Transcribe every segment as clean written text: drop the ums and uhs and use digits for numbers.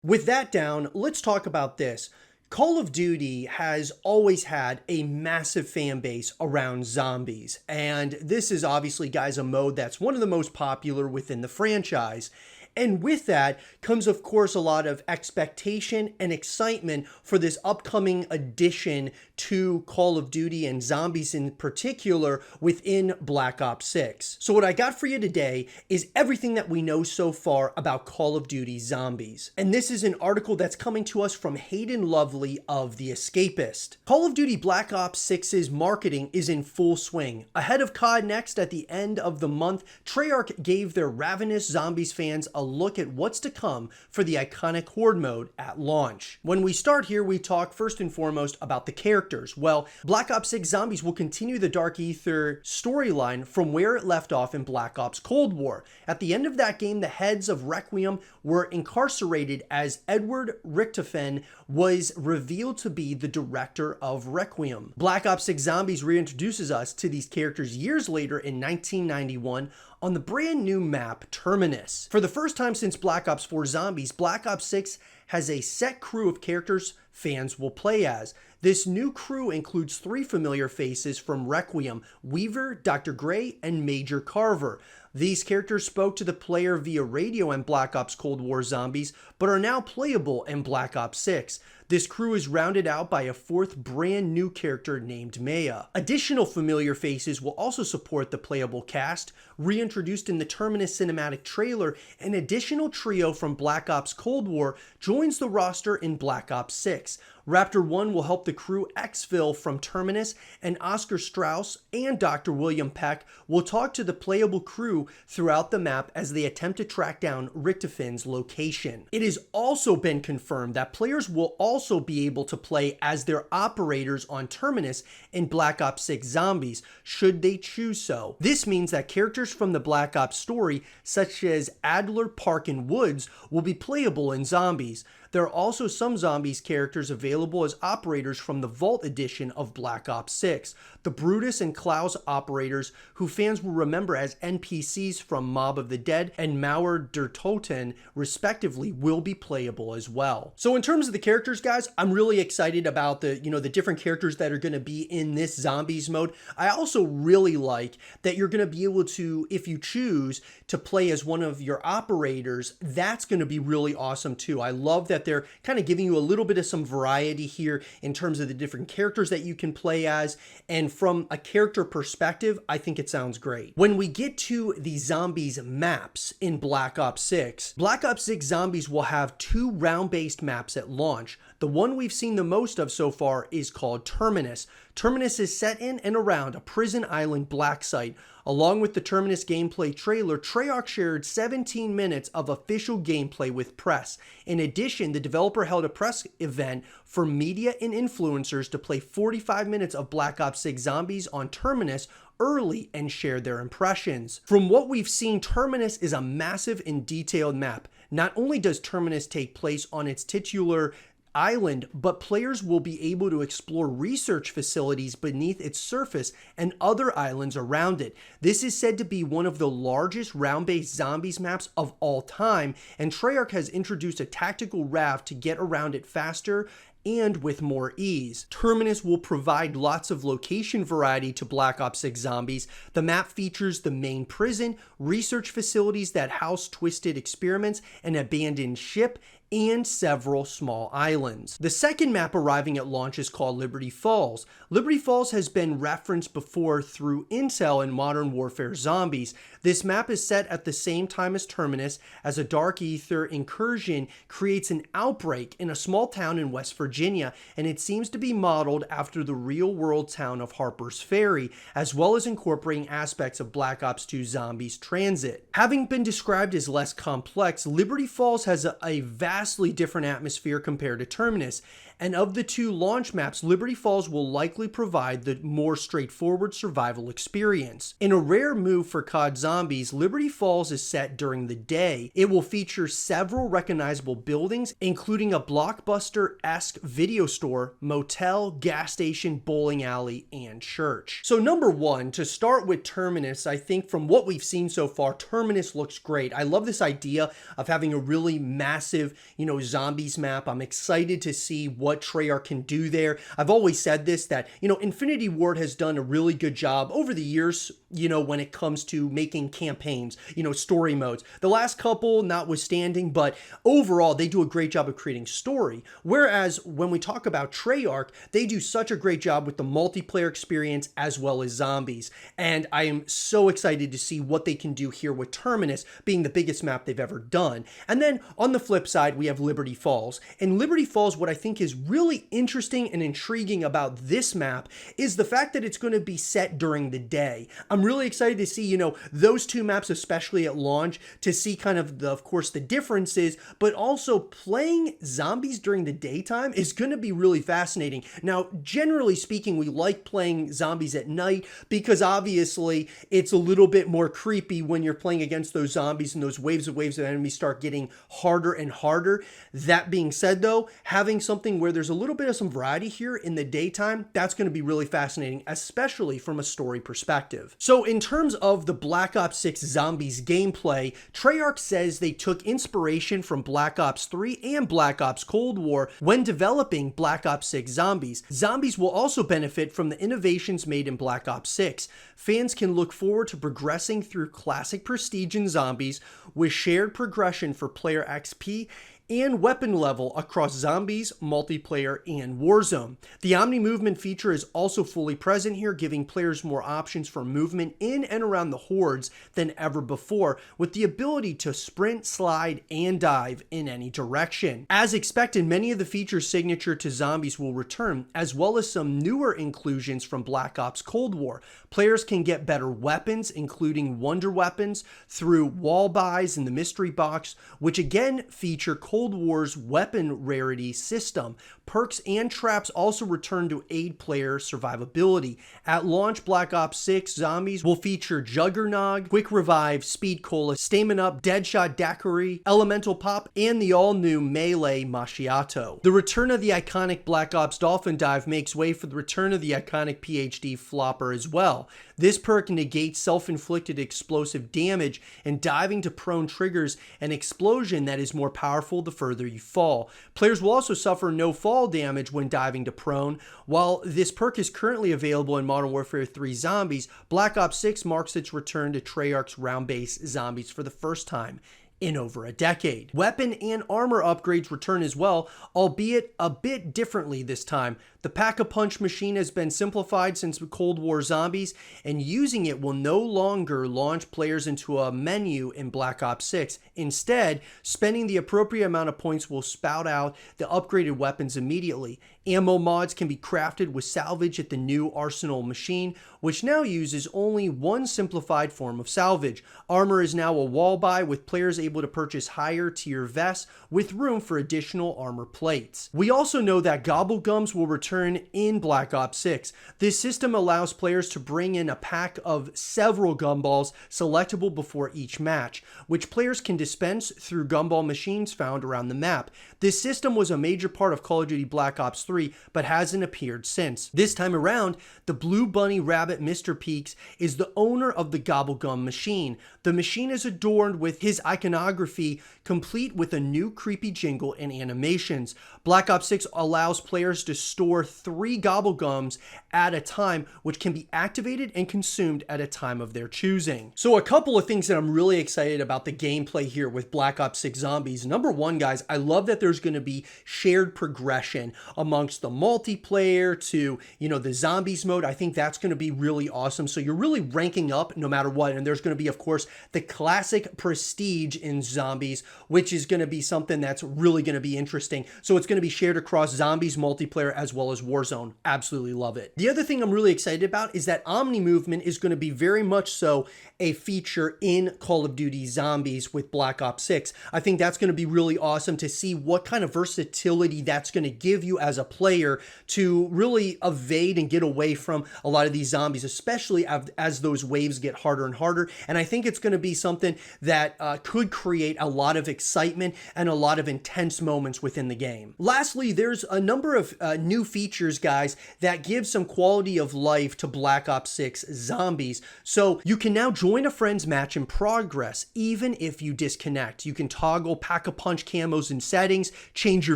With that down, let's talk about this. Call of Duty has always had a massive fan base around zombies, and this is obviously, guys, a mode that's one of the most popular within the franchise. And with that comes, of course, a lot of expectation and excitement for this upcoming addition to Call of Duty and zombies in particular within Black Ops 6. So what I got for you today is everything that we know so far about Call of Duty Zombies. And this is an article that's coming to us from Hayden Lovely of The Escapist. Call of Duty Black Ops 6's marketing is in full swing. Ahead of COD Next at the end of the month, Treyarch gave their ravenous zombies fans a look at what's to come for the iconic Horde mode at launch. When we start here, we talk first and foremost about the characters. Well, Black Ops 6 Zombies will continue the Dark Aether storyline from where it left off in Black Ops Cold War. At the end of that game, the heads of Requiem were incarcerated as Edward Richtofen was revealed to be the director of Requiem. Black Ops 6 Zombies reintroduces us to these characters years later in 1991 on the brand new map Terminus. For the first time since Black Ops 4 Zombies, Black Ops 6 has a set crew of characters fans will play as. This new crew includes 3 familiar faces from Requiem: Weaver, Dr. Gray, and Major Carver. These characters spoke to the player via radio in Black Ops Cold War Zombies, but are now playable in Black Ops 6. This crew is rounded out by a 4th brand new character named Maya. Additional familiar faces will also support the playable cast. Reintroduced in the Terminus cinematic trailer, an additional trio from Black Ops Cold War joins the roster in Black Ops 6. Raptor 1 will help the crew exfil from Terminus, and Oscar Strauss and Dr. William Peck will talk to the playable crew throughout the map as they attempt to track down Richtofen's location. It has also been confirmed that players will also be able to play as their operators on Terminus in Black Ops 6 Zombies, should they choose so. This means that characters from the Black Ops story, such as Adler, Park, and Woods, will be playable in Zombies. There are also some Zombies characters available as operators from the Vault edition of Black Ops 6. The Brutus and Klaus operators, who fans will remember as NPCs from Mob of the Dead and Mauer der Toten, respectively, will be playable as well. So in terms of the characters, guys, I'm really excited about the different characters that are going to be in this Zombies mode. I also really like that you're going to be able to, if you choose to play as one of your operators, that's going to be really awesome too. I love that they're kind of giving you a little bit of some variety here in terms of the different characters that you can play as, and from a character perspective, I think it sounds great. When we get to the Zombies maps in Black Ops 6, Black Ops 6 Zombies will have 2 round-based maps at launch. The one we've seen the most of so far is called Terminus. Terminus is set in and around a prison island black site. Along with the Terminus gameplay trailer, Treyarch shared 17 minutes of official gameplay with press. In addition, the developer held a press event for media and influencers to play 45 minutes of Black Ops 6 Zombies on Terminus early and share their impressions. From what we've seen, Terminus is a massive and detailed map. Not only does Terminus take place on its titular island, but players will be able to explore research facilities beneath its surface and other islands around it. This is said to be one of the largest round-based Zombies maps of all time, and Treyarch has introduced a tactical raft to get around it faster and with more ease. Terminus will provide lots of location variety to Black Ops 6 Zombies. The map features the main prison, research facilities that house twisted experiments, an abandoned ship, and several small islands. The second map arriving at launch is called Liberty Falls. Liberty Falls has been referenced before through intel in Modern Warfare Zombies. This map is set at the same time as Terminus, as a Dark Aether incursion creates an outbreak in a small town in West Virginia, and it seems to be modeled after the real-world town of Harper's Ferry, as well as incorporating aspects of Black Ops 2 Zombies Transit. Having been described as less complex, Liberty Falls has a vastly different atmosphere compared to Terminus, and of the 2 launch maps, Liberty Falls will likely provide the more straightforward survival experience. In a rare move for COD Zombies, Liberty Falls is set during the day. It will feature several recognizable buildings, including a blockbuster-esque kiosk, video store, motel, gas station, bowling alley, and church. So number one, to start with Terminus, I think from what we've seen so far, Terminus looks great. I love this idea of having a really massive, zombies map. I'm excited to see what Treyarch can do there. I've always said this, that, Infinity Ward has done a really good job over the years, when it comes to making campaigns, story modes. The last couple notwithstanding, but overall, they do a great job of creating story. Whereas when we talk about Treyarch, they do such a great job with the multiplayer experience as well as zombies. And I am so excited to see what they can do here with Terminus being the biggest map they've ever done. And then on the flip side, we have Liberty Falls. And Liberty Falls, what I think is really interesting and intriguing about this map is the fact that it's going to be set during the day. I'm really excited to see, those two maps, especially at launch, to see kind of of course, the differences, but also playing zombies during the daytime is going to be really fascinating. Now, generally speaking, we like playing zombies at night because obviously it's a little bit more creepy when you're playing against those zombies and those waves of enemies start getting harder and harder. That being said, though, having something where there's a little bit of some variety here in the daytime, that's going to be really fascinating, especially from a story perspective. So in terms of the Black Ops 6 Zombies gameplay, Treyarch says they took inspiration from Black Ops 3 and Black Ops Cold War when developing Black Ops 6 Zombies. Zombies will also benefit from the innovations made in Black Ops 6. Fans can look forward to progressing through classic prestige in Zombies with shared progression for player XP and weapon level across Zombies, Multiplayer, and Warzone. The Omni movement feature is also fully present here, giving players more options for movement in and around the hordes than ever before, with the ability to sprint, slide, and dive in any direction. As expected, many of the features signature to Zombies will return, as well as some newer inclusions from Black Ops Cold War. Players can get better weapons, including wonder weapons, through wall buys in the mystery box, which again feature Cold War's weapon rarity system. Perks and traps also return to aid player survivability. At launch, Black Ops 6 Zombies will feature Juggernog, Quick Revive, Speed Cola, Stamin' Up, Deadshot Daiquiri, Elemental Pop, and the all-new Melee Macchiato. The return of the iconic Black Ops Dolphin Dive makes way for the return of the iconic PhD Flopper as well. This perk negates self-inflicted explosive damage, and diving to prone triggers an explosion that is more powerful the further you fall. Players will also suffer no fall damage when diving to prone. While this perk is currently available in Modern Warfare 3 Zombies, Black Ops 6 marks its return to Treyarch's round-based Zombies for the first time in over a decade. Weapon and armor upgrades return as well, albeit a bit differently this time. The Pack-a-Punch machine has been simplified since Cold War Zombies, and using it will no longer launch players into a menu in Black Ops 6. Instead, spending the appropriate amount of points will spout out the upgraded weapons immediately. Ammo mods can be crafted with salvage at the new Arsenal machine, which now uses only one simplified form of salvage. Armor is now a wall buy, with players able to purchase higher tier vests with room for additional armor plates. We also know that Gobblegums will return in Black Ops 6. This system allows players to bring in a pack of several gumballs selectable before each match, which players can dispense through gumball machines found around the map. This system was a major part of Call of Duty Black Ops 3, but hasn't appeared since. This time around, the Blue Bunny Rabbit Mr. Peaks is the owner of the Gobblegum machine. The machine is adorned with his iconography, complete with a new creepy jingle and animations. Black Ops 6 allows players to store 3 Gobblegums at a time, which can be activated and consumed at a time of their choosing. So a couple of things that I'm really excited about the gameplay here with Black Ops 6 Zombies. Number one, guys, I love that there's going to be shared progression amongst the multiplayer to, the Zombies mode. I think that's going to be really awesome. So you're really ranking up no matter what. And there's going to be, of course, the classic prestige in Zombies, which is going to be something that's really going to be interesting. So it's going to be shared across Zombies, multiplayer, as well as Warzone. Absolutely love it. The other thing I'm really excited about is that Omni movement is going to be very much so a feature in Call of Duty Zombies with Black Ops 6. I think that's going to be really awesome to see what kind of versatility that's going to give you as a player to really evade and get away from a lot of these zombies, especially as those waves get harder and harder. And I think it's going to be something that could create a lot of excitement and a lot of intense moments within the game. Lastly, there's a number of new features, guys, that give some quality of life to Black Ops 6 Zombies. So you can now join a friend's match in progress, even if you disconnect. You can toggle pack-a-punch camos and settings, change your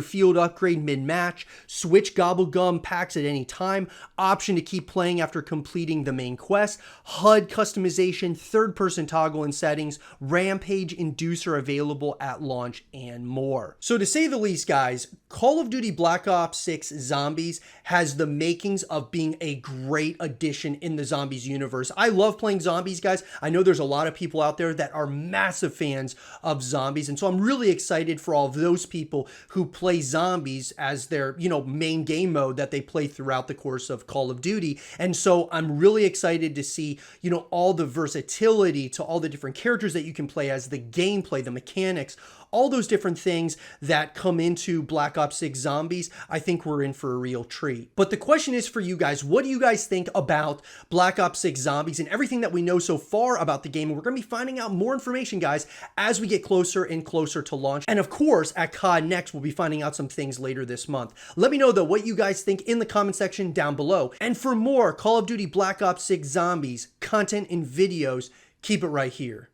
field upgrade mid-match, switch gobblegum packs at any time, option to keep playing after completing the main quest, HUD customization, third-person toggle and settings, rampage inducer available at launch, and more. So to say the least, guys, Call of Duty Black Ops 6 Zombies has the makings of being a great addition in the Zombies universe. I love playing Zombies, guys. I know there's a lot of people out there that are massive fans of Zombies, and so I'm really excited for all of those people who play Zombies as their, main game mode that they play throughout the course of Call of Duty. And so I'm really excited to see, all the versatility to all the different characters that you can play as, the gameplay, the mechanics, all those different things that come into Black Ops 6 Zombies. I think we're in for a real treat. But the question is for you guys, what do you guys think about Black Ops 6 Zombies and everything that we know so far about the game? And we're going to be finding out more information, guys, as we get closer and closer to launch. And of course, at COD Next, we'll be finding out some things later this month. Let me know, though, what you guys think in the comment section down below. And for more Call of Duty Black Ops 6 Zombies content and videos, keep it right here.